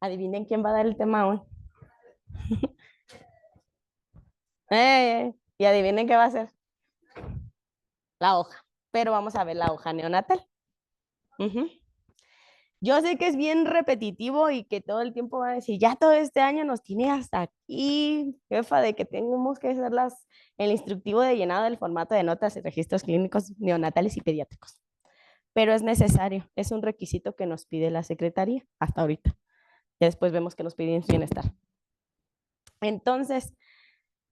Adivinen quién va a dar el tema hoy. Y adivinen qué va a ser. La hoja. Pero vamos a ver la hoja neonatal. Ujú. Yo sé que es bien repetitivo y que todo el tiempo van a decir, ya todo este año nos tiene hasta aquí, jefa, de que tenemos que hacer el instructivo de llenado del formato de notas y registros clínicos neonatales y pediátricos. Pero es necesario, es un requisito que nos pide la secretaría hasta ahorita. Ya después vemos que nos piden bienestar. Entonces,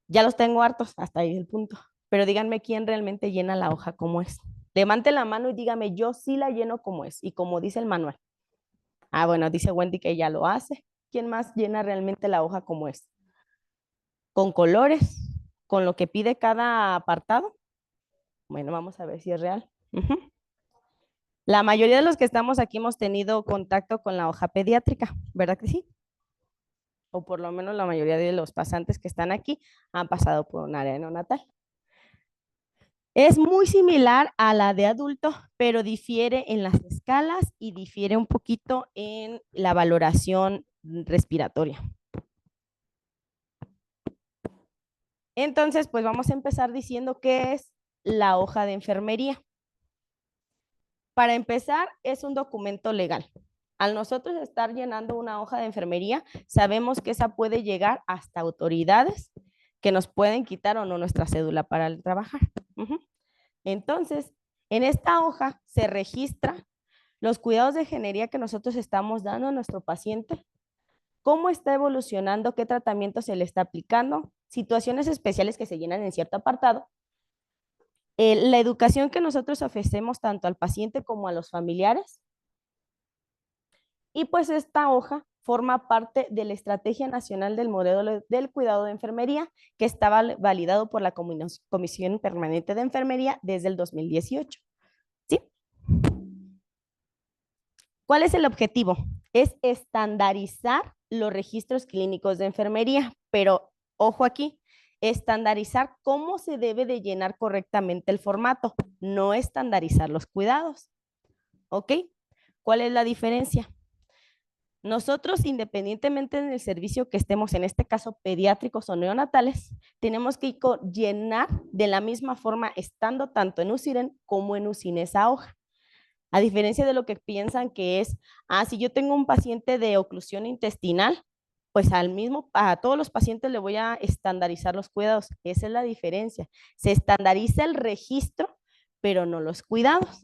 ya los tengo hartos, hasta ahí el punto. Pero díganme quién realmente llena la hoja como es. Levante la mano y dígame, yo sí la lleno como es y como dice el manual. Ah, bueno, dice Wendy que ella lo hace. ¿Quién más llena realmente la hoja como es? ¿Con colores? ¿Con lo que pide cada apartado? Bueno, vamos a ver si es real. Ujú. La mayoría de los que estamos aquí hemos tenido contacto con la hoja pediátrica, ¿verdad que sí? O por lo menos la mayoría de los pasantes que están aquí han pasado por un área neonatal. Es muy similar a la de adulto, pero difiere en las escalas y difiere un poquito en la valoración respiratoria. Entonces, pues vamos a empezar diciendo qué es la hoja de enfermería. Para empezar, es un documento legal. Al nosotros estar llenando una hoja de enfermería, sabemos que esa puede llegar hasta autoridades que nos pueden quitar o no nuestra cédula para trabajar. Entonces, en esta hoja se registra los cuidados de ingeniería que nosotros estamos dando a nuestro paciente, cómo está evolucionando, qué tratamiento se le está aplicando, situaciones especiales que se llenan en cierto apartado, la educación que nosotros ofrecemos tanto al paciente como a los familiares. Y pues esta hoja forma parte de la Estrategia Nacional del Modelo del Cuidado de Enfermería, que estaba validado por la Comisión Permanente de Enfermería desde el 2018. ¿Sí? ¿Cuál es el objetivo? Es estandarizar los registros clínicos de enfermería, pero ojo aquí, estandarizar cómo se debe de llenar correctamente el formato, no estandarizar los cuidados. ¿Ok? ¿Cuál es la diferencia? Nosotros, independientemente del servicio que estemos, en este caso pediátricos o neonatales, tenemos que llenar de la misma forma, estando tanto en UCIREN como en UCINE esa hoja. A diferencia de lo que piensan que es, si yo tengo un paciente de oclusión intestinal, pues a todos los pacientes le voy a estandarizar los cuidados. Esa es la diferencia. Se estandariza el registro, pero no los cuidados.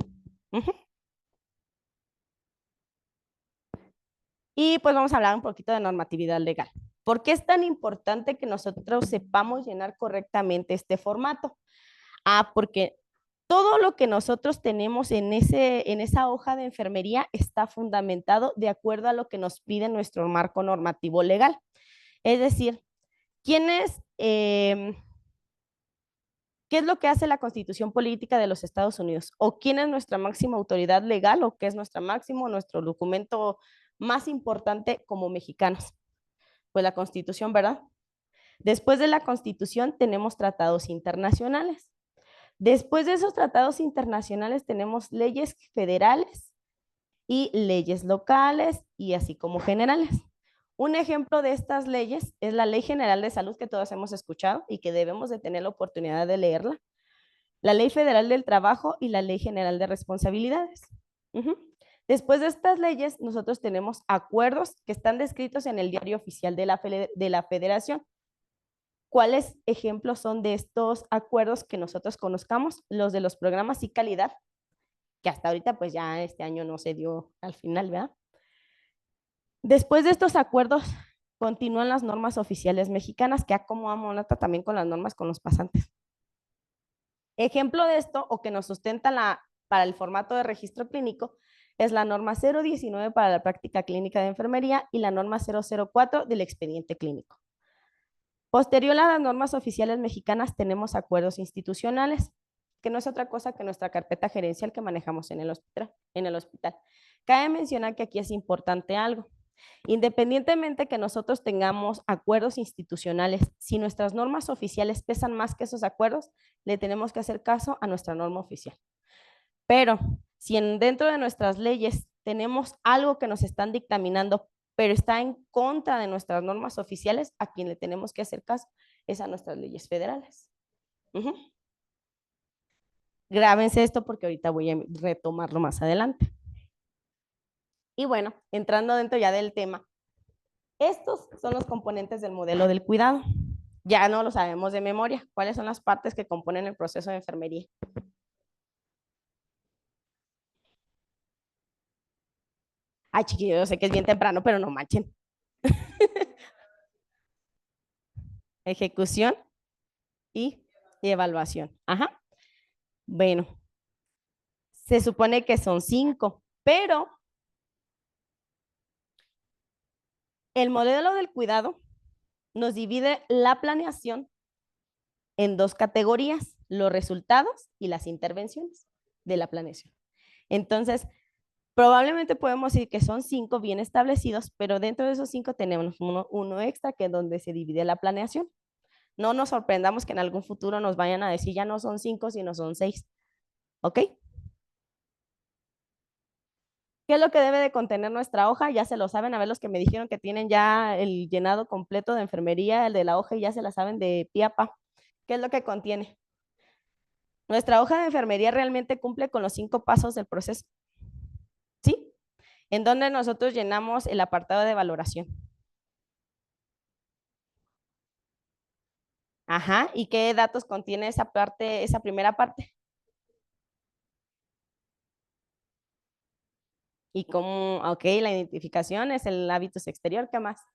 Y pues vamos a hablar un poquito de normatividad legal. ¿Por qué es tan importante que nosotros sepamos llenar correctamente este formato? Porque todo lo que nosotros tenemos en esa hoja de enfermería está fundamentado de acuerdo a lo que nos pide nuestro marco normativo legal. Es decir, ¿qué es lo que hace la Constitución Política de los Estados Unidos? ¿O quién es nuestra máxima autoridad legal o qué es nuestro documento más importante como mexicanos? Pues la Constitución, ¿verdad? Después de la Constitución tenemos tratados internacionales. Después de esos tratados internacionales tenemos leyes federales y leyes locales y así como generales. Un ejemplo de estas leyes es la Ley General de Salud que todos hemos escuchado y que debemos de tener la oportunidad de leerla, la Ley Federal del Trabajo y la Ley General de Responsabilidades. Después de estas leyes, nosotros tenemos acuerdos que están descritos en el diario oficial de la Federación. ¿Cuáles ejemplos son de estos acuerdos que nosotros conozcamos? Los de los programas y calidad, que hasta ahorita pues ya este año no se dio al final, ¿verdad? Después de estos acuerdos continúan las normas oficiales mexicanas que acomodan también con las normas con los pasantes. Ejemplo de esto o que nos sustenta para el formato de registro clínico es la norma 019 para la práctica clínica de enfermería y la norma 004 del expediente clínico. Posterior a las normas oficiales mexicanas tenemos acuerdos institucionales, que no es otra cosa que nuestra carpeta gerencial que manejamos en el hospital. Cabe mencionar que aquí es importante algo. Independientemente que nosotros tengamos acuerdos institucionales, si nuestras normas oficiales pesan más que esos acuerdos, le tenemos que hacer caso a nuestra norma oficial. Pero si dentro de nuestras leyes tenemos algo que nos están dictaminando pero está en contra de nuestras normas oficiales, a quien le tenemos que hacer caso es a nuestras leyes federales. Uh-huh. Grábense esto porque ahorita voy a retomarlo más adelante. Y bueno, entrando dentro ya del tema, estos son los componentes del modelo del cuidado. Ya no lo sabemos de memoria. ¿Cuáles son las partes que componen el proceso de enfermería? Ay, chiquillos, yo sé que es bien temprano, pero no manchen. Ejecución y, y evaluación. Ajá. Bueno, se supone que son 5, pero el modelo del cuidado nos divide la planeación en 2 categorías, los resultados y las intervenciones de la planeación. Entonces, probablemente podemos decir que son 5 bien establecidos, pero dentro de esos 5 tenemos uno extra que es donde se divide la planeación. No nos sorprendamos que en algún futuro nos vayan a decir ya no son 5, sino son 6. ¿Ok? ¿Qué es lo que debe de contener nuestra hoja? Ya se lo saben, a ver los que me dijeron que tienen ya el llenado completo de enfermería, el de la hoja, y ya se la saben de piapa. ¿Qué es lo que contiene? Nuestra hoja de enfermería realmente cumple con los 5 pasos del proceso. ¿Sí? En donde nosotros llenamos el apartado de valoración. Ajá, ¿y qué datos contiene esa parte, esa primera parte? Y cómo, ok, la identificación es el hábitus exterior, ¿qué más?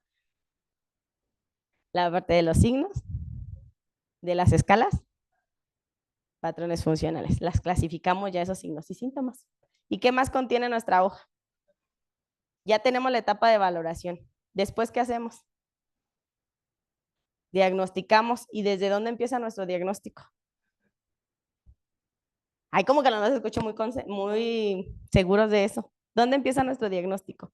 La parte de los signos, de las escalas, patrones funcionales. Las clasificamos ya esos signos y síntomas. ¿Y qué más contiene nuestra hoja? Ya tenemos la etapa de valoración. Después, ¿qué hacemos? Diagnosticamos. ¿Y desde dónde empieza nuestro diagnóstico? Ay, como que no nos escucho muy seguros de eso. ¿Dónde empieza nuestro diagnóstico?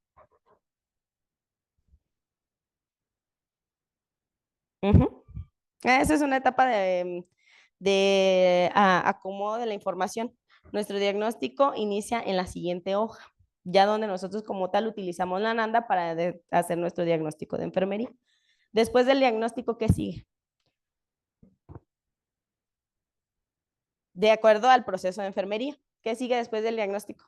Uh-huh. Esa es una etapa de acomodo de la información. Nuestro diagnóstico inicia en la siguiente hoja, ya donde nosotros como tal utilizamos la NANDA para hacer nuestro diagnóstico de enfermería. Después del diagnóstico, ¿qué sigue? De acuerdo al proceso de enfermería. ¿Qué sigue después del diagnóstico?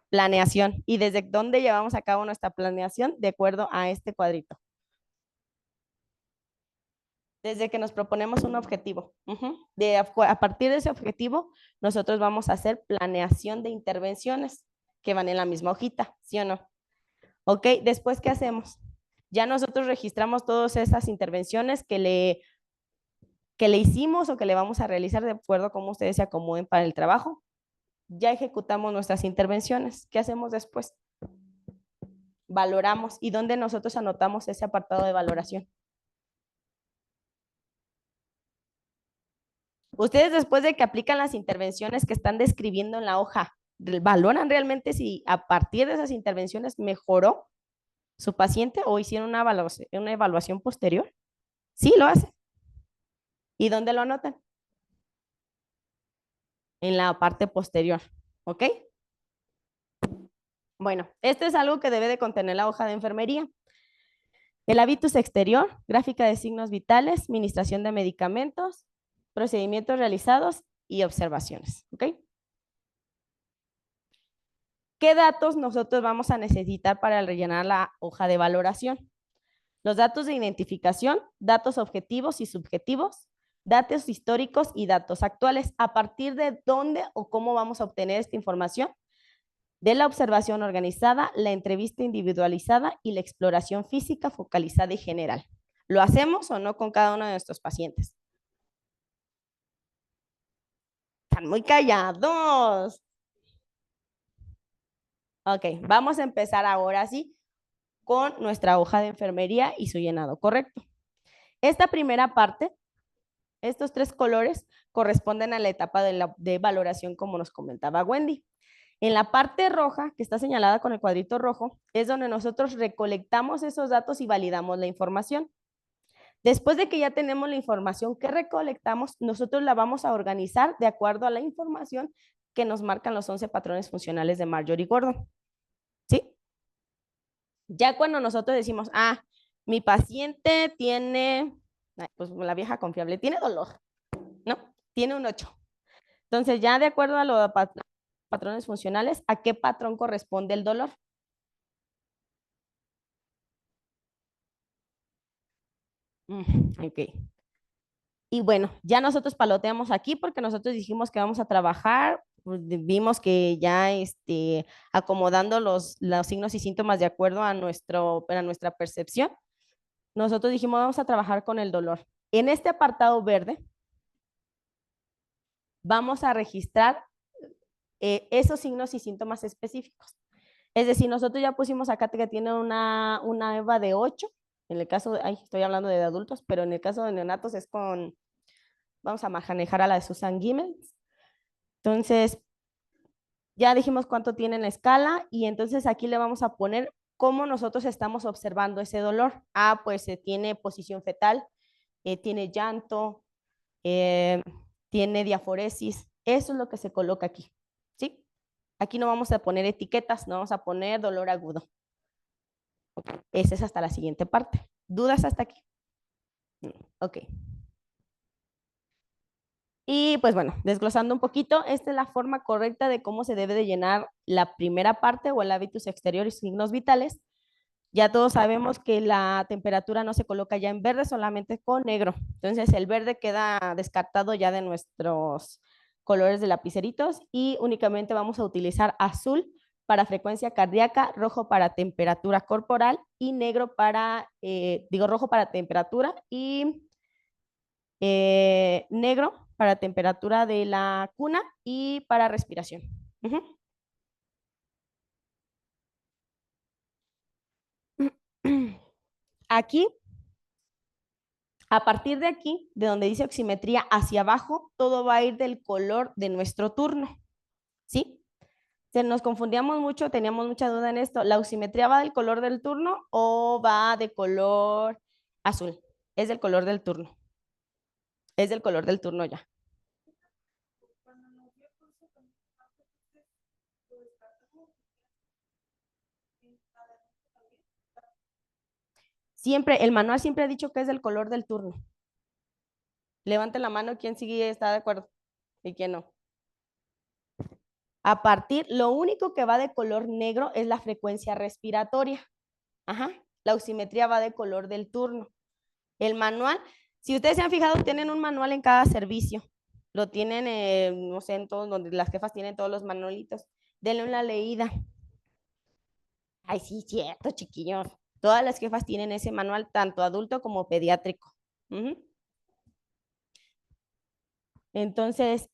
Planeación. ¿Y desde dónde llevamos a cabo nuestra planeación? De acuerdo a este cuadrito. Desde que nos proponemos un objetivo. A partir de ese objetivo, nosotros vamos a hacer planeación de intervenciones que van en la misma hojita, ¿sí o no? Ok, después, ¿qué hacemos? Ya nosotros registramos todas esas intervenciones que le hicimos o que le vamos a realizar de acuerdo a cómo ustedes se acomoden para el trabajo. Ya ejecutamos nuestras intervenciones. ¿Qué hacemos después? Valoramos. ¿Y dónde nosotros anotamos ese apartado de valoración? Ustedes después de que aplican las intervenciones que están describiendo en la hoja, ¿valoran realmente si a partir de esas intervenciones mejoró su paciente o hicieron una evaluación posterior? Sí, lo hacen. ¿Y dónde lo anotan? En la parte posterior. ¿Ok? Bueno, esto es algo que debe de contener la hoja de enfermería. El hábitus exterior, gráfica de signos vitales, administración de medicamentos, procedimientos realizados y observaciones. ¿Ok? ¿Qué datos nosotros vamos a necesitar para rellenar la hoja de valoración? Los datos de identificación, datos objetivos y subjetivos, datos históricos y datos actuales. ¿A partir de dónde o cómo vamos a obtener esta información? De la observación organizada, la entrevista individualizada y la exploración física focalizada y general. ¿Lo hacemos o no con cada uno de nuestros pacientes? Están muy callados. Ok, vamos a empezar ahora sí con nuestra hoja de enfermería y su llenado correcto. Esta primera parte, estos 3 colores corresponden a la etapa de valoración como nos comentaba Wendy. En la parte roja, que está señalada con el cuadrito rojo, es donde nosotros recolectamos esos datos y validamos la información. Después de que ya tenemos la información que recolectamos, nosotros la vamos a organizar de acuerdo a la información que nos marcan los 11 patrones funcionales de Marjorie Gordon. ¿Sí? Ya cuando nosotros decimos, ah, mi paciente tiene, pues la vieja confiable, tiene dolor, ¿no? Tiene un 8. Entonces, ya de acuerdo a los patrones funcionales, ¿a qué patrón corresponde el dolor? Ok. Y bueno, ya nosotros paloteamos aquí porque nosotros dijimos que vamos a trabajar, pues, vimos que ya acomodando los signos y síntomas de acuerdo a nuestra percepción, nosotros dijimos vamos a trabajar con el dolor. En este apartado verde vamos a registrar esos signos y síntomas específicos. Es decir, nosotros ya pusimos acá que tiene una EVA de 8, en el caso, ay, estoy hablando de adultos, pero en el caso de neonatos es con, vamos a manejar a la de Susan Gimmels. Entonces, ya dijimos cuánto tiene en la escala y entonces aquí le vamos a poner cómo nosotros estamos observando ese dolor. Ah, pues tiene posición fetal, tiene llanto, eh, tiene diaforesis. Eso es lo que se coloca aquí, ¿sí? Aquí no vamos a poner etiquetas, no vamos a poner dolor agudo. Okay. Esa es hasta la siguiente parte. ¿Dudas hasta aquí? Ok. Y pues bueno, desglosando un poquito, esta es la forma correcta de cómo se debe de llenar la primera parte o el hábitus exterior y signos vitales. Ya todos sabemos que la temperatura no se coloca ya en verde, solamente con negro. Entonces el verde queda descartado ya de nuestros colores de lapiceritos y únicamente vamos a utilizar azul para frecuencia cardíaca, rojo para temperatura corporal y negro para, rojo para temperatura y negro para temperatura de la cuna y para respiración. Uh -huh. Aquí, a partir de aquí, de donde dice oximetría hacia abajo, todo va a ir del color de nuestro turno, ¿sí? Se nos confundíamos mucho, teníamos mucha duda en esto. ¿La oximetría va del color del turno o va de color azul? Es del color del turno. Es del color del turno ya. Siempre, el manual siempre ha dicho que es del color del turno. Levanten la mano quien sigue está de acuerdo y quién no. A partir, lo único que va de color negro es la frecuencia respiratoria. Ajá. La oximetría va de color del turno. El manual, si ustedes se han fijado, tienen un manual en cada servicio. Lo tienen, no sé, en todos, donde las jefas tienen todos los manualitos. Denle una leída. Ay, sí, cierto, chiquillos. Todas las jefas tienen ese manual, tanto adulto como pediátrico. Uh-huh. Entonces,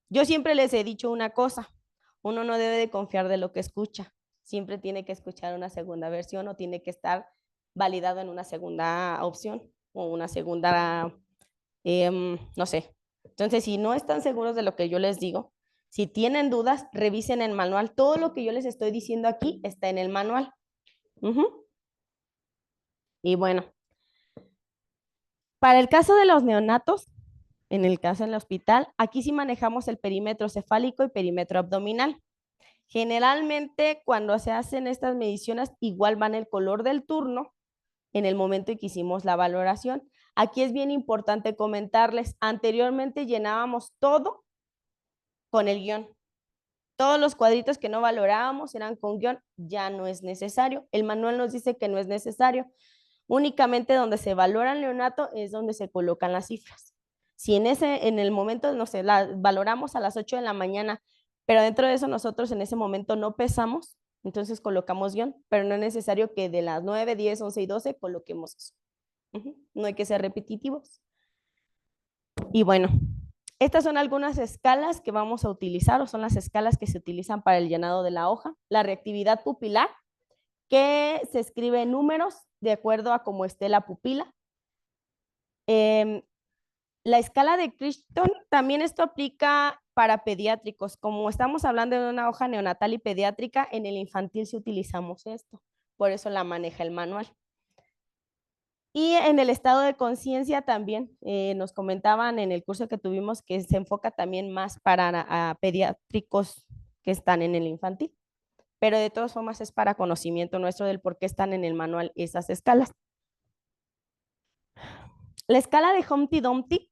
yo siempre les he dicho una cosa, uno no debe de confiar de lo que escucha, siempre tiene que escuchar una segunda versión o tiene que estar validado en una segunda opción o una segunda, no sé. Entonces, si no están seguros de lo que yo les digo, si tienen dudas, revisen el manual. Todo lo que yo les estoy diciendo aquí está en el manual. Uh-huh. Y bueno, para el caso de los neonatos, en el caso en el hospital, aquí sí manejamos el perímetro cefálico y perímetro abdominal. Generalmente, cuando se hacen estas mediciones, igual van el color del turno en el momento en que hicimos la valoración. Aquí es bien importante comentarles, anteriormente llenábamos todo con el guión. Todos los cuadritos que no valorábamos eran con guión, ya no es necesario. El manual nos dice que no es necesario. Únicamente donde se valora el neonato es donde se colocan las cifras. Si en el momento, no sé, la valoramos a las 8 de la mañana, pero dentro de eso nosotros en ese momento no pesamos, entonces colocamos guión, pero no es necesario que de las 9, 10, 11 y 12 coloquemos eso. No hay que ser repetitivos. Y bueno, estas son algunas escalas que vamos a utilizar o son las escalas que se utilizan para el llenado de la hoja. La reactividad pupilar, que se escribe en números de acuerdo a cómo esté la pupila. La escala de Crichton, también esto aplica para pediátricos. Como estamos hablando de una hoja neonatal y pediátrica, en el infantil sí utilizamos esto. Por eso la maneja el manual. Y en el estado de conciencia también nos comentaban en el curso que tuvimos que se enfoca también más para pediátricos que están en el infantil. pero de todas formas es para conocimiento nuestro del por qué están en el manual esas escalas. La escala de Humpty Dumpty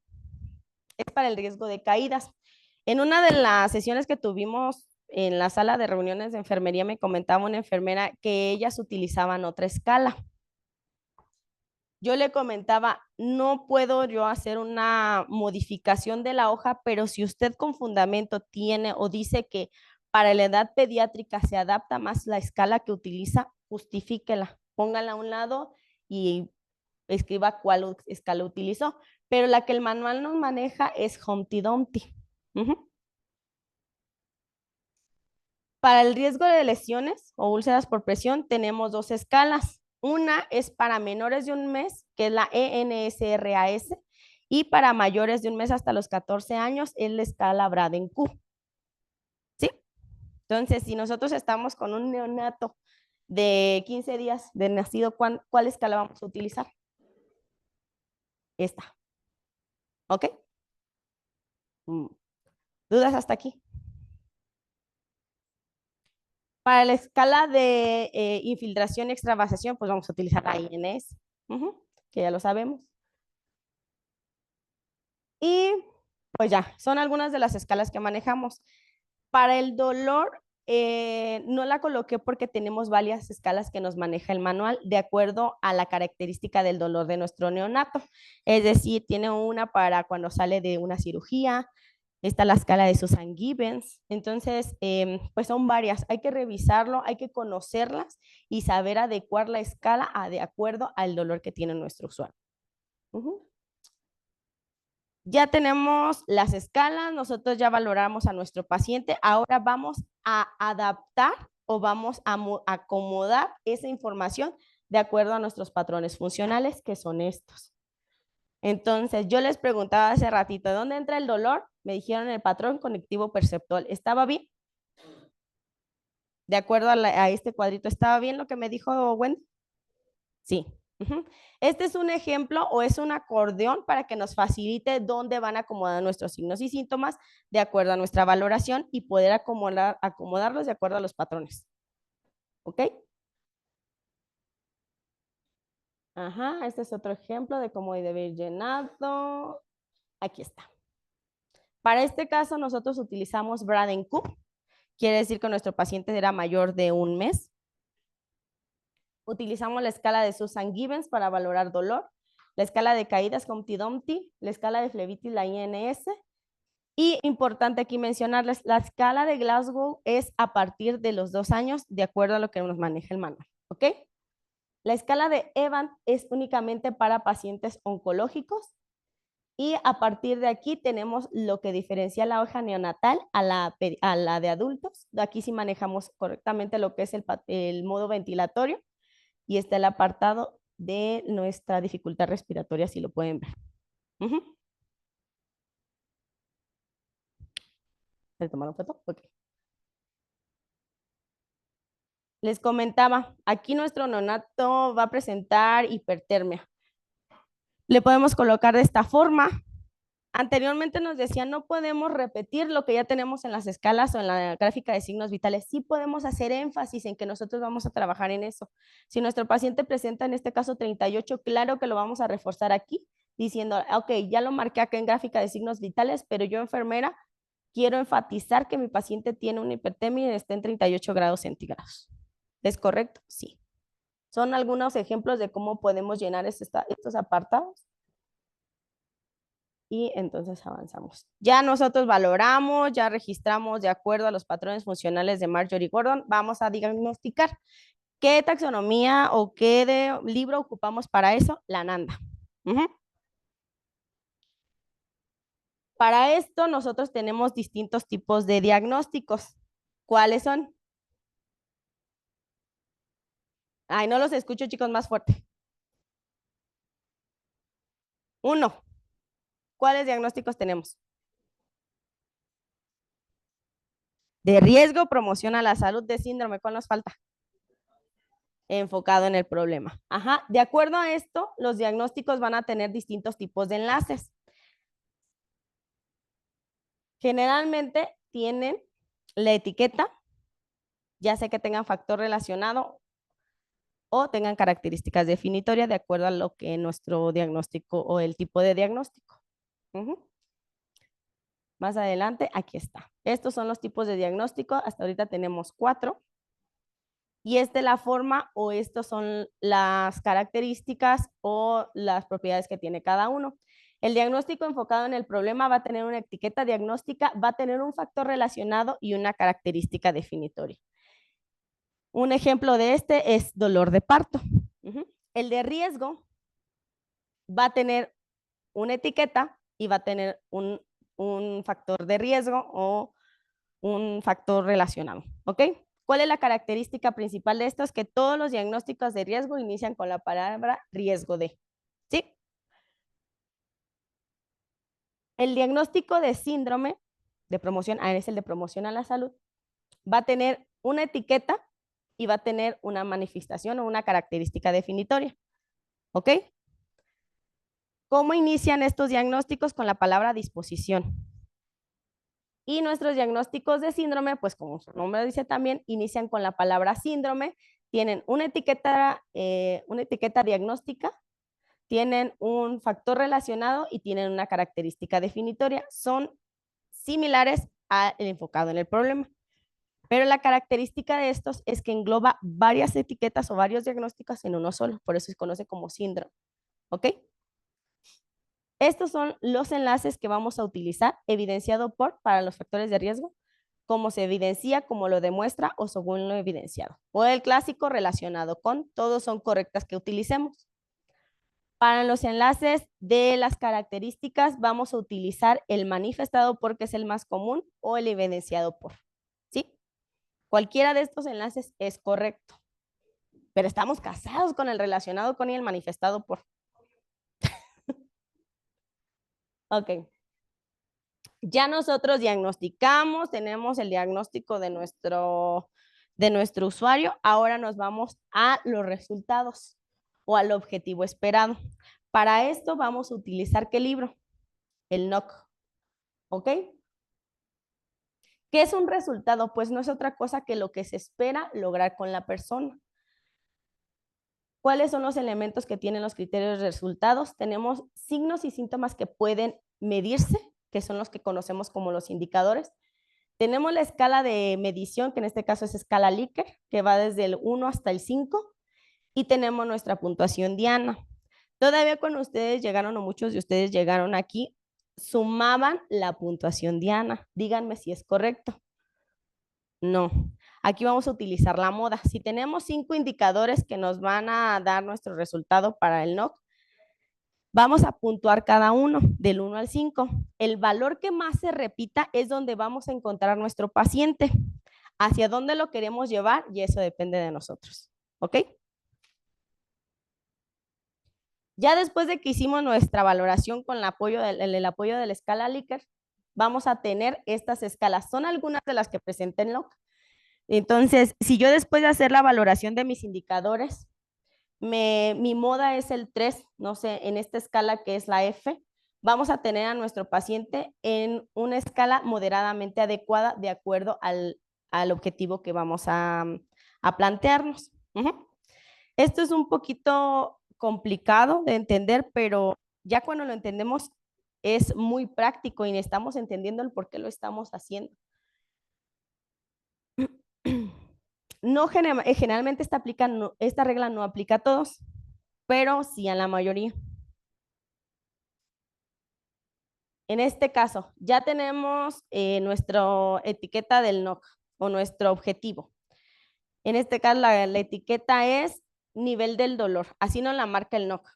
es para el riesgo de caídas. En una de las sesiones que tuvimos en la sala de reuniones de enfermería me comentaba una enfermera que ellas utilizaban otra escala. Yo le comentaba, no puedo yo hacer una modificación de la hoja, pero si usted con fundamento tiene o dice que para la edad pediátrica se adapta más la escala que utiliza, justifíquela, póngala a un lado y escriba cuál escala utilizó. Pero la que el manual nos maneja es Humpty Dumpty. Para el riesgo de lesiones o úlceras por presión tenemos dos escalas. Una es para menores de un mes, que es la ENSRAS, y para mayores de un mes hasta los 14 años es la escala Braden-Q. ¿Sí? Entonces, si nosotros estamos con un neonato de 15 días de nacido, ¿cuál escala vamos a utilizar? Esta. ¿Ok? ¿Dudas hasta aquí? Para la escala de infiltración y extravasación, pues vamos a utilizar la INS, que ya lo sabemos. Y pues ya, son algunas de las escalas que manejamos. Para el dolor, no la coloqué porque tenemos varias escalas que nos maneja el manual de acuerdo a la característica del dolor de nuestro neonato. Es decir, tiene una para cuando sale de una cirugía, está la escala de Susan-Gibbons. Entonces, pues son varias. Hay que revisarlo, hay que conocerlas y saber adecuar la escala de acuerdo al dolor que tiene nuestro usuario. Ya tenemos las escalas, nosotros ya valoramos a nuestro paciente, ahora vamos a adaptar o vamos a acomodar esa información de acuerdo a nuestros patrones funcionales, que son estos. Entonces, yo les preguntaba hace ratito, ¿dónde entra el dolor? Me dijeron el patrón conectivo perceptual. ¿Estaba bien? De acuerdo a este cuadrito, ¿estaba bien lo que me dijo Wendy? Sí. Este es un ejemplo o es un acordeón para que nos facilite dónde van acomodar nuestros signos y síntomas de acuerdo a nuestra valoración y poder acomodarlos de acuerdo a los patrones. ¿Ok? Ajá, este es otro ejemplo de cómo debe ir llenado. Aquí está. Para este caso, nosotros utilizamos Braden-Cook. Quiere decir que nuestro paciente era mayor de un mes. Utilizamos la escala de Susan-Gibbons para valorar dolor, la escala de caídas Humpty Dumpty, la escala de flebitis, la INS. Y importante aquí mencionarles, la escala de Glasgow es a partir de los 2 años, de acuerdo a lo que nos maneja el manual. ¿Ok? La escala de Evans es únicamente para pacientes oncológicos. Y a partir de aquí tenemos lo que diferencia la hoja neonatal a la de adultos. Aquí sí manejamos correctamente lo que es el modo ventilatorio y está el apartado de nuestra dificultad respiratoria, si lo pueden ver. ¿Se tomaron foto? Ok. Les comentaba, aquí nuestro neonato va a presentar hipertermia. Le podemos colocar de esta forma. Anteriormente nos decían, no podemos repetir lo que ya tenemos en las escalas o en la gráfica de signos vitales. Sí podemos hacer énfasis en que nosotros vamos a trabajar en eso. Si nuestro paciente presenta en este caso 38, claro que lo vamos a reforzar aquí, diciendo, ok, ya lo marqué acá en gráfica de signos vitales, pero yo enfermera quiero enfatizar que mi paciente tiene una hipertermia y está en 38 grados centígrados. ¿Es correcto? Sí. Son algunos ejemplos de cómo podemos llenar estos apartados. Y entonces avanzamos. Ya nosotros valoramos, ya registramos de acuerdo a los patrones funcionales de Marjorie Gordon. Vamos a diagnosticar qué taxonomía o qué libro ocupamos para eso. La NANDA. Para esto nosotros tenemos distintos tipos de diagnósticos. ¿Cuáles son? Ay, no los escucho, chicos, más fuerte. 1. ¿Cuáles diagnósticos tenemos? De riesgo, promoción a la salud, de síndrome. ¿Cuál nos falta? Enfocado en el problema. Ajá. De acuerdo a esto, los diagnósticos van a tener distintos tipos de enlaces. Generalmente tienen la etiqueta ya sea que tengan factor relacionado o tengan características definitorias de acuerdo a lo que nuestro diagnóstico o el tipo de diagnóstico. Más adelante, aquí está. Estos son los tipos de diagnóstico. Hasta ahorita tenemos 4. Y esta es la forma o estas son las características o las propiedades que tiene cada uno. El diagnóstico enfocado en el problema va a tener una etiqueta diagnóstica, va a tener un factor relacionado y una característica definitoria. Un ejemplo de este es dolor de parto. El de riesgo va a tener una etiqueta y va a tener un factor de riesgo o un factor relacionado, ¿ok? ¿Cuál es la característica principal de esto? Es que todos los diagnósticos de riesgo inician con la palabra riesgo de, ¿sí? El diagnóstico de síndrome de promoción, es el de promoción a la salud, va a tener una etiqueta y va a tener una manifestación o una característica definitoria, ¿ok? ¿Cómo inician estos diagnósticos? Con la palabra disposición. Y nuestros diagnósticos de síndrome, pues como su nombre dice también, inician con la palabra síndrome, tienen una etiqueta diagnóstica, tienen un factor relacionado y tienen una característica definitoria. Son similares al enfocado en el problema. Pero la característica de estos es que engloba varias etiquetas o varios diagnósticos en uno solo, por eso se conoce como síndrome. ¿Ok? Estos son los enlaces que vamos a utilizar, evidenciado por, para los factores de riesgo, cómo se evidencia, cómo lo demuestra o según lo evidenciado. O el clásico relacionado con, todos son correctas que utilicemos. Para los enlaces de las características vamos a utilizar el manifestado por, que es el más común, o el evidenciado por. ¿Sí? Cualquiera de estos enlaces es correcto. Pero estamos casados con el relacionado con y el manifestado por. Ok. Ya nosotros diagnosticamos, tenemos el diagnóstico de nuestro usuario. Ahora nos vamos a los resultados o al objetivo esperado. Para esto vamos a utilizar ¿qué libro? El NOC. ¿Ok? ¿Qué es un resultado? Pues no es otra cosa que lo que se espera lograr con la persona. ¿Cuáles son los elementos que tienen los criterios de resultados? Tenemos signos y síntomas que pueden medirse, que son los que conocemos como los indicadores. Tenemos la escala de medición, que en este caso es escala Likert, que va desde el 1 hasta el 5. Y tenemos nuestra puntuación Diana. Todavía cuando ustedes llegaron, o muchos de ustedes llegaron aquí, sumaban la puntuación Diana. Díganme si es correcto. No. Aquí vamos a utilizar la moda. Si tenemos 5 indicadores que nos van a dar nuestro resultado para el NOC, vamos a puntuar cada uno del 1 al 5. El valor que más se repita es donde vamos a encontrar nuestro paciente. Hacia dónde lo queremos llevar y eso depende de nosotros. ¿Ok? Ya después de que hicimos nuestra valoración con el apoyo de la escala Likert, vamos a tener estas escalas. Son algunas de las que presenté en LOC. Entonces, si yo después de hacer la valoración de mis indicadores, mi moda es el 3, no sé, en esta escala que es la F, vamos a tener a nuestro paciente en una escala moderadamente adecuada de acuerdo al objetivo que vamos a plantearnos. Esto es un poquito complicado de entender, pero ya cuando lo entendemos es muy práctico y estamos entendiendo el por qué lo estamos haciendo. No, generalmente esta regla no aplica a todos, pero sí a la mayoría. En este caso, ya tenemos nuestra etiqueta del NOC o nuestro objetivo. En este caso, la etiqueta es nivel del dolor, así nos la marca el NOC.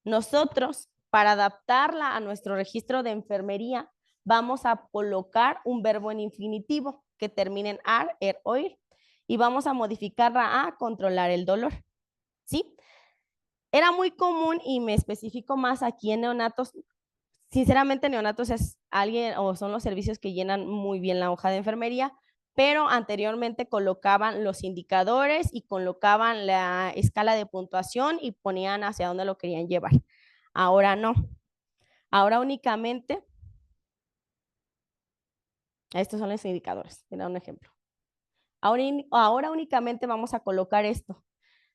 Nosotros, para adaptarla a nuestro registro de enfermería, vamos a colocar un verbo en infinitivo que termine en ar, er o ir, y vamos a modificarla a controlar el dolor. ¿Sí? Era muy común y me especifico más aquí en neonatos. Sinceramente, neonatos es alguien o son los servicios que llenan muy bien la hoja de enfermería, pero anteriormente colocaban los indicadores y colocaban la escala de puntuación y ponían hacia dónde lo querían llevar. Ahora no. Ahora únicamente, estos son los indicadores. Te da un ejemplo. Ahora únicamente vamos a colocar esto.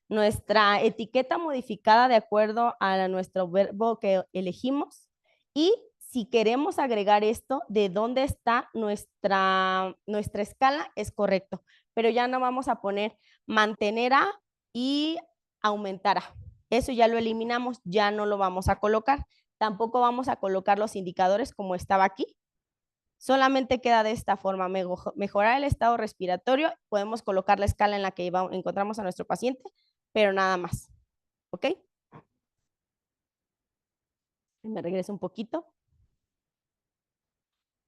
Nuestra etiqueta modificada de acuerdo a nuestro verbo que elegimos y si queremos agregar esto, de dónde está nuestra escala, es correcto, pero ya no vamos a poner mantener a y aumentar a. Eso ya lo eliminamos, ya no lo vamos a colocar. Tampoco vamos a colocar los indicadores como estaba aquí. Solamente queda de esta forma, mejorar el estado respiratorio. Podemos colocar la escala en la que encontramos a nuestro paciente, pero nada más. ¿Ok? Me regreso un poquito.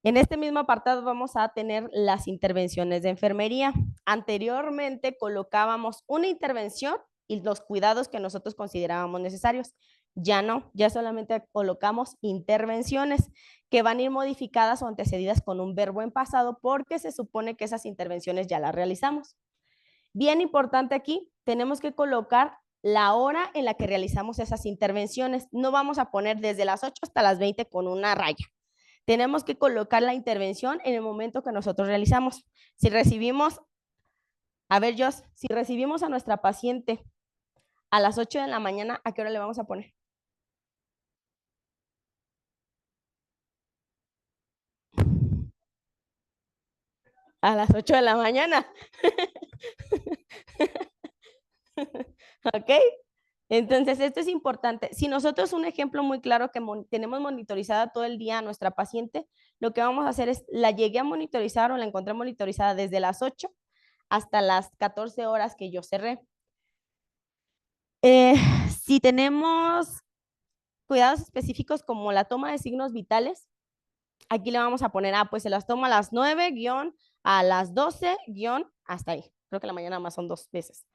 En este mismo apartado vamos a tener las intervenciones de enfermería. Anteriormente colocábamos una intervención y los cuidados que nosotros considerábamos necesarios. Ya no, ya solamente colocamos intervenciones que van a ir modificadas o antecedidas con un verbo en pasado porque se supone que esas intervenciones ya las realizamos. Bien importante aquí, tenemos que colocar la hora en la que realizamos esas intervenciones. No vamos a poner desde las 8 hasta las 20 con una raya. Tenemos que colocar la intervención en el momento que nosotros realizamos. Si recibimos, a ver, Jos, si recibimos a nuestra paciente a las 8 de la mañana, ¿a qué hora le vamos a poner? A las 8 de la mañana. ¿Ok? Entonces, esto es importante. Si nosotros un ejemplo muy claro que tenemos monitorizada todo el día a nuestra paciente, lo que vamos a hacer es, la llegué a monitorizar o la encontré monitorizada desde las 8 hasta las 14 horas que yo cerré. Eh, si tenemos cuidados específicos como la toma de signos vitales, aquí le vamos a poner, pues se las toma a las 9, guión, a las 12, guión, hasta ahí. Creo que la mañana más son 2 veces.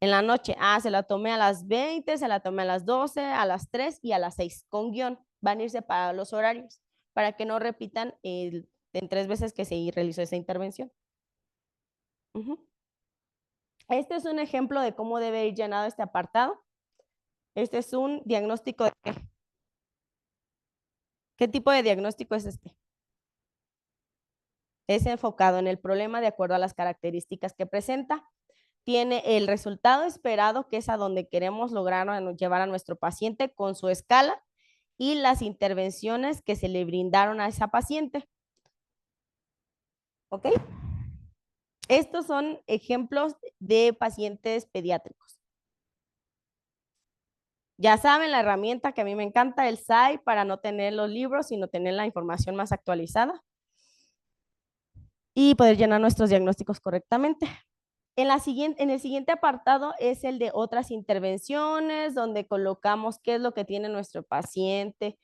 En la noche, se la tomé a las 20, se la tomé a las 12, a las 3 y a las 6, con guión. Van a irse para los horarios, para que no repitan en 3 veces que se realizó esa intervención. Este es un ejemplo de cómo debe ir llenado este apartado. Este es un diagnóstico de qué. ¿Qué tipo de diagnóstico es este? Es enfocado en el problema de acuerdo a las características que presenta. Tiene el resultado esperado, que es a donde queremos lograr llevar a nuestro paciente con su escala y las intervenciones que se le brindaron a esa paciente. ¿Ok? Estos son ejemplos de pacientes pediátricos. Ya saben, la herramienta que a mí me encanta, el SAI, para no tener los libros, sino tener la información más actualizada y poder llenar nuestros diagnósticos correctamente. En el siguiente apartado es el de otras intervenciones, donde colocamos qué es lo que tiene nuestro paciente,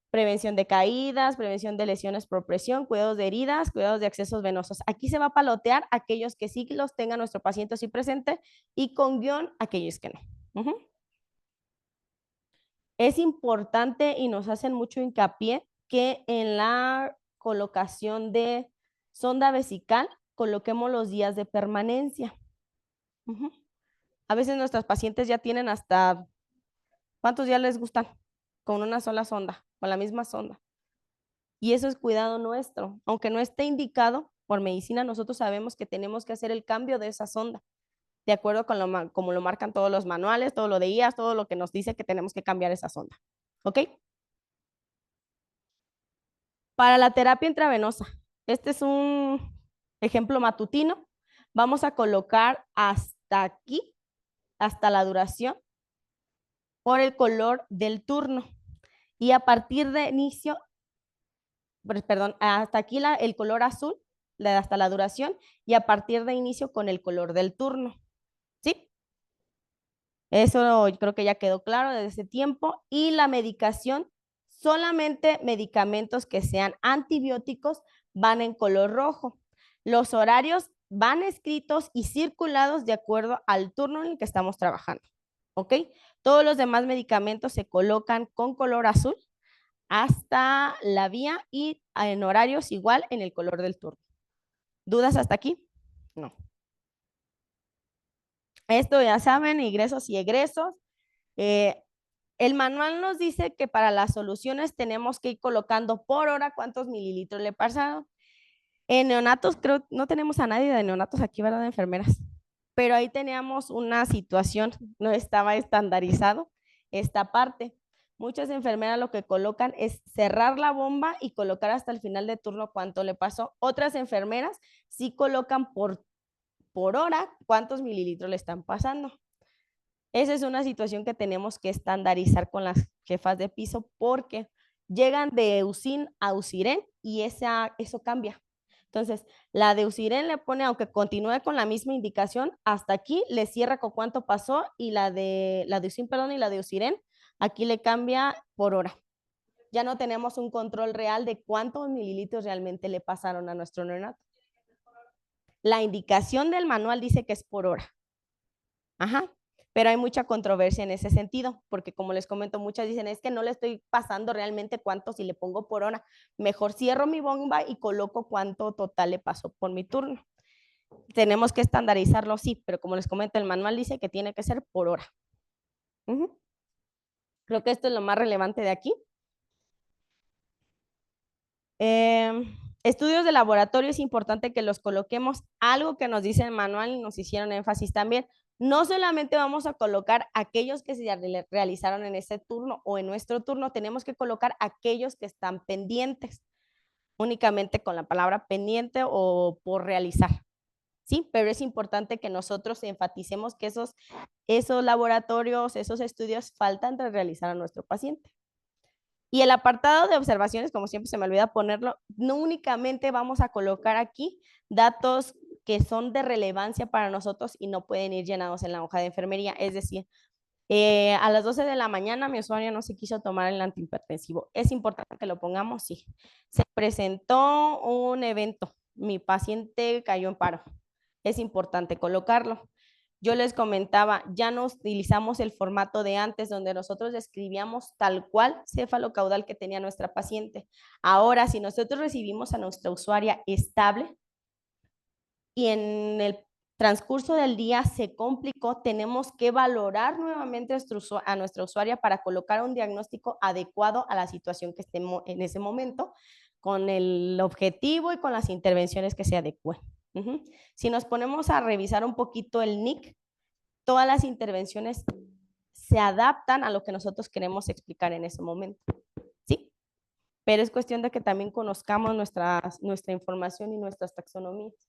prevención de caídas, prevención de lesiones por presión, cuidados de heridas, cuidados de accesos venosos. Aquí se va a palotear aquellos que sí los tenga nuestro paciente así presente y con guión aquellos que no. Es importante y nos hacen mucho hincapié que en la colocación de sonda vesical coloquemos los días de permanencia. A veces nuestros pacientes ya tienen hasta, ¿cuántos días les gustan? Con una sola sonda, con la misma sonda. Y eso es cuidado nuestro. Aunque no esté indicado por medicina, nosotros sabemos que tenemos que hacer el cambio de esa sonda, de acuerdo con como lo marcan todos los manuales, todo lo de IAS, todo lo que nos dice que tenemos que cambiar esa sonda. ¿Ok? Para la terapia intravenosa, este es un ejemplo matutino. Vamos a colocar hasta aquí, hasta la duración, por el color del turno. Y a partir de inicio, perdón, hasta aquí el color azul, hasta la duración, y a partir de inicio con el color del turno. ¿Sí? Eso creo que ya quedó claro desde ese tiempo. Y la medicación, solamente medicamentos que sean antibióticos van en color rojo. Los horarios van escritos y circulados de acuerdo al turno en el que estamos trabajando. ¿Ok? Todos los demás medicamentos se colocan con color azul hasta la vía y en horarios igual en el color del turno. ¿Dudas hasta aquí? No. Esto ya saben, ingresos y egresos. El manual nos dice que para las soluciones tenemos que ir colocando por hora cuántos mililitros le pasaron. En neonatos, creo, no tenemos a nadie de neonatos aquí, ¿verdad? De enfermeras. Pero ahí teníamos una situación, no estaba estandarizado esta parte. Muchas enfermeras lo que colocan es cerrar la bomba y colocar hasta el final de turno cuánto le pasó. Otras enfermeras sí colocan por hora cuántos mililitros le están pasando. Esa es una situación que tenemos que estandarizar con las jefas de piso porque llegan de USIN a USIREN y eso cambia. Entonces, la de USIREN le pone, aunque continúe con la misma indicación, hasta aquí le cierra con cuánto pasó y la de USIN, perdón, y la de USIREN, aquí le cambia por hora. Ya no tenemos un control real de cuántos mililitros realmente le pasaron a nuestro neonato. La indicación del manual dice que es por hora. Ajá, pero hay mucha controversia en ese sentido, porque como les comento, muchas dicen, es que no le estoy pasando realmente cuánto si le pongo por hora, mejor cierro mi bomba y coloco cuánto total le pasó por mi turno. Tenemos que estandarizarlo, sí, pero como les comento, el manual dice que tiene que ser por hora. Ujú. Creo que esto es lo más relevante de aquí. Estudios de laboratorio es importante que los coloquemos. Algo que nos dice el manual y nos hicieron énfasis también. No solamente vamos a colocar aquellos que se realizaron en ese turno o en nuestro turno, tenemos que colocar aquellos que están pendientes, únicamente con la palabra pendiente o por realizar. Sí, pero es importante que nosotros enfaticemos que esos laboratorios, esos estudios faltan de realizar a nuestro paciente. Y el apartado de observaciones, como siempre se me olvida ponerlo, no únicamente vamos a colocar aquí datos que son de relevancia para nosotros y no pueden ir llenados en la hoja de enfermería. Es decir, a las 12 de la mañana mi usuario no se quiso tomar el antihipertensivo. ¿Es importante que lo pongamos? Sí. Se presentó un evento, mi paciente cayó en paro. Es importante colocarlo. Yo les comentaba, ya no utilizamos el formato de antes donde nosotros escribíamos tal cual cefalocaudal que tenía nuestra paciente. Ahora, si nosotros recibimos a nuestra usuaria estable y en el transcurso del día se complicó, tenemos que valorar nuevamente a nuestra usuaria para colocar un diagnóstico adecuado a la situación que estemos en ese momento, con el objetivo y con las intervenciones que se adecúen. Si nos ponemos a revisar un poquito el NIC, todas las intervenciones se adaptan a lo que nosotros queremos explicar en ese momento. ¿Sí? Pero es cuestión de que también conozcamos nuestra información y nuestras taxonomías.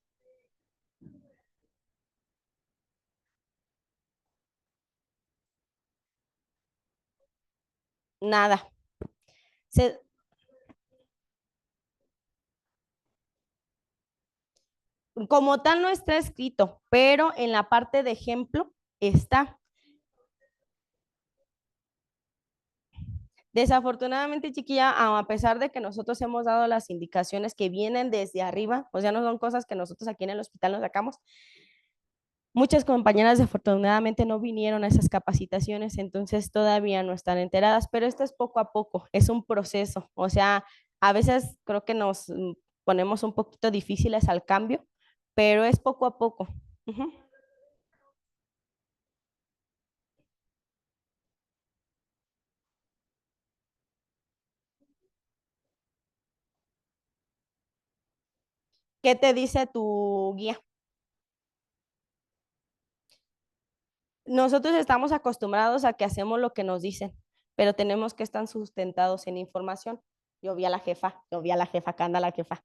Nada. Se, como tal no está escrito, pero en la parte de ejemplo está. Desafortunadamente, chiquilla, a pesar de que nosotros hemos dado las indicaciones que vienen desde arriba, o sea, no son cosas que nosotros aquí en el hospital nos sacamos, muchas compañeras desafortunadamente no vinieron a esas capacitaciones, entonces todavía no están enteradas, pero esto es poco a poco, es un proceso, o sea, a veces creo que nos ponemos un poquito difíciles al cambio, pero es poco a poco. Ujú. ¿Qué te dice tu guía? Nosotros estamos acostumbrados a que hacemos lo que nos dicen, pero tenemos que estar sustentados en información. Yo vi a la jefa, acá anda la jefa.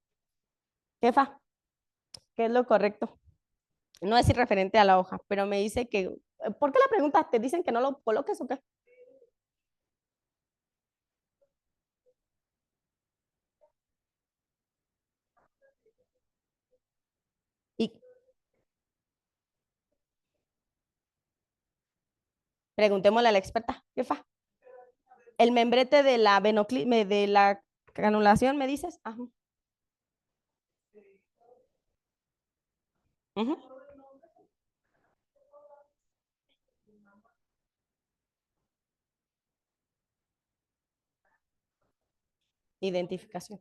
Jefa, ¿qué es lo correcto? No es irreferente a la hoja, pero me dice que, ¿por qué la pregunta? ¿Te dicen que no lo coloques o qué? Y preguntémosle a la experta, jefa, el membrete de la de la canulación, ¿me dices? Ajá. Ujú. Identificación.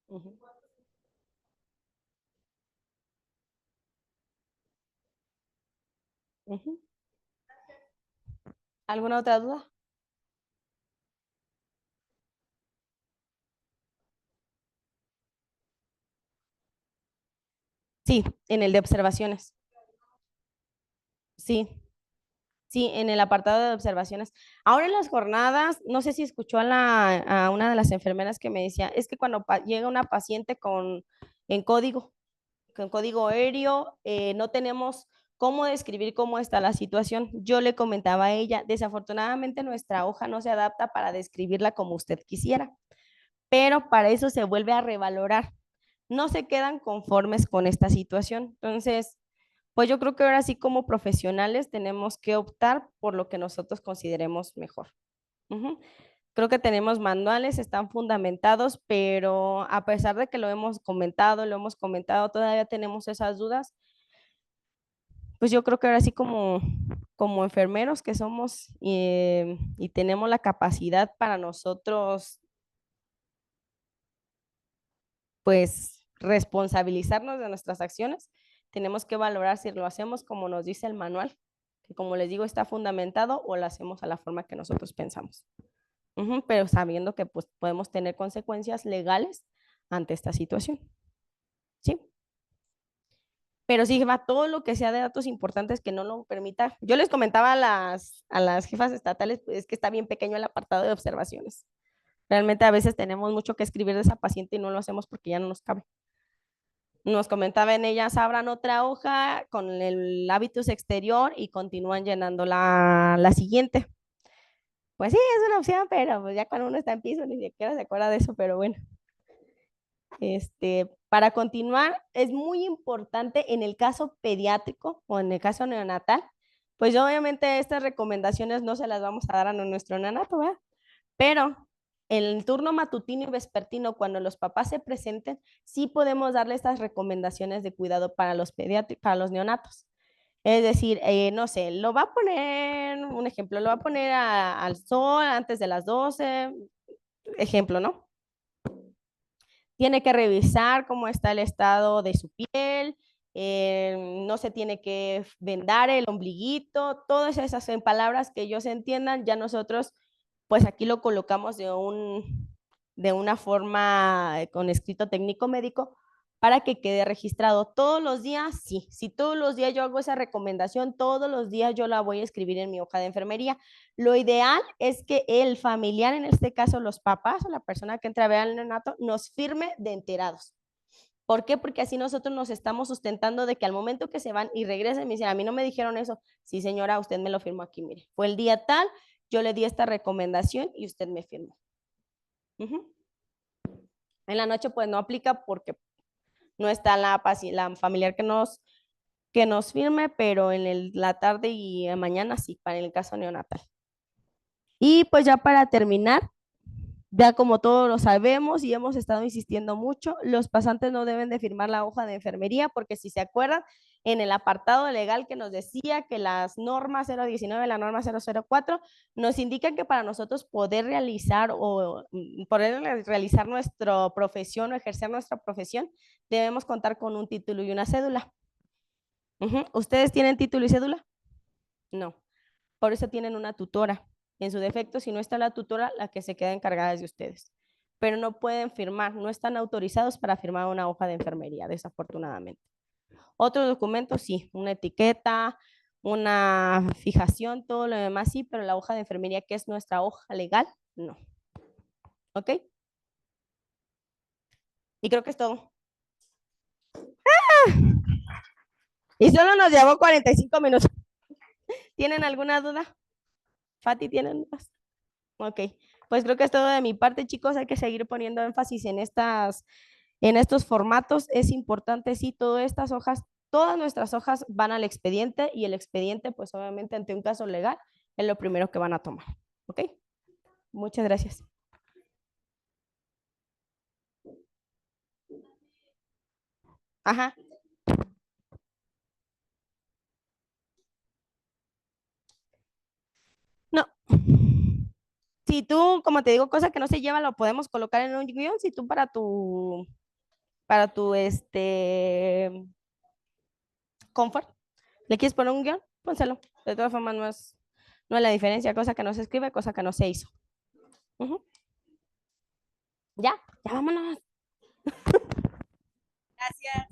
Ujú. Ujú. ¿Alguna otra duda? Sí, en el de observaciones. Sí, sí, en el apartado de observaciones. Ahora en las jornadas, no sé si escuchó a una de las enfermeras que me decía, es que cuando llega una paciente en código, con código aéreo, no tenemos cómo describir cómo está la situación. Yo le comentaba a ella, desafortunadamente nuestra hoja no se adapta para describirla como usted quisiera, pero para eso se vuelve a revalorar. No se quedan conformes con esta situación. Entonces, pues yo creo que ahora sí como profesionales tenemos que optar por lo que nosotros consideremos mejor. Ujú. Creo que tenemos manuales, están fundamentados, pero a pesar de que lo hemos comentado, todavía tenemos esas dudas. Pues yo creo que ahora sí como enfermeros que somos y tenemos la capacidad para nosotros, pues, responsabilizarnos de nuestras acciones, tenemos que valorar si lo hacemos como nos dice el manual, que como les digo está fundamentado o lo hacemos a la forma que nosotros pensamos. Ujú, pero sabiendo que pues, podemos tener consecuencias legales ante esta situación. ¿Sí? Pero sí, va todo lo que sea de datos importantes que no lo permita. Yo les comentaba a las jefas estatales, pues es que está bien pequeño el apartado de observaciones. Realmente a veces tenemos mucho que escribir de esa paciente y no lo hacemos porque ya no nos cabe. Nos comentaba en ellas, abran otra hoja con el hábitus exterior y continúan llenando la siguiente. Pues sí, es una opción, pero pues ya cuando uno está en piso ni siquiera se acuerda de eso, pero bueno. Para continuar, es muy importante en el caso pediátrico o en el caso neonatal, pues obviamente estas recomendaciones no se las vamos a dar a nuestro neonato, ¿verdad? Pero en el turno matutino y vespertino, cuando los papás se presenten, sí podemos darle estas recomendaciones de cuidado para los pediátricos, para los neonatos. Es decir, no sé, lo va a poner, un ejemplo, lo va a poner al sol antes de las 12, ejemplo, ¿no? Tiene que revisar cómo está el estado de su piel, no se tiene que vendar el ombliguito, todas esas en palabras que ellos entiendan, ya nosotros pues aquí lo colocamos de una forma con escrito técnico médico para que quede registrado todos los días, sí, si todos los días yo hago esa recomendación, todos los días yo la voy a escribir en mi hoja de enfermería. Lo ideal es que el familiar, en este caso los papás o la persona que entra a ver al neonato, nos firme de enterados. ¿Por qué? Porque así nosotros nos estamos sustentando de que al momento que se van y regresen, me dicen, a mí no me dijeron eso. Sí, señora, usted me lo firmó aquí, mire. Fue el día tal, yo le di esta recomendación y usted me firmó. Uh -huh. En la noche pues no aplica porque no está la familiar que nos firme, pero en la tarde y mañana sí, para el caso neonatal. Y pues ya para terminar, ya como todos lo sabemos y hemos estado insistiendo mucho, los pasantes no deben de firmar la hoja de enfermería porque si se acuerdan, en el apartado legal que nos decía que las normas 019, la norma 004, nos indican que para nosotros poder realizar nuestra profesión o ejercer nuestra profesión, debemos contar con un título y una cédula. ¿Ustedes tienen título y cédula? No. Por eso tienen una tutora. En su defecto, si no está la tutora, la que se queda encargada es de ustedes. Pero no pueden firmar, no están autorizados para firmar una hoja de enfermería, desafortunadamente. Otro documento, sí, una etiqueta, una fijación, todo lo demás sí, pero la hoja de enfermería, que es nuestra hoja legal, no. ¿Ok? Y creo que es todo. Y solo nos llevó 45 minutos. ¿Tienen alguna duda? Fati, ¿tienen dudas? Ok, pues creo que es todo de mi parte, chicos. Hay que seguir poniendo énfasis en estos formatos. Es importante, sí, todas nuestras hojas van al expediente y el expediente, pues obviamente ante un caso legal, es lo primero que van a tomar. Ok, muchas gracias. Ajá, no. Si tú, como te digo, cosa que no se lleva, lo podemos colocar en un guión. Si tú para tu, confort, ¿le quieres poner un guión? Pónselo. De todas formas, no es la diferencia, cosa que no se escribe, cosa que no se hizo. Ujú. Ya, ya vámonos. Gracias.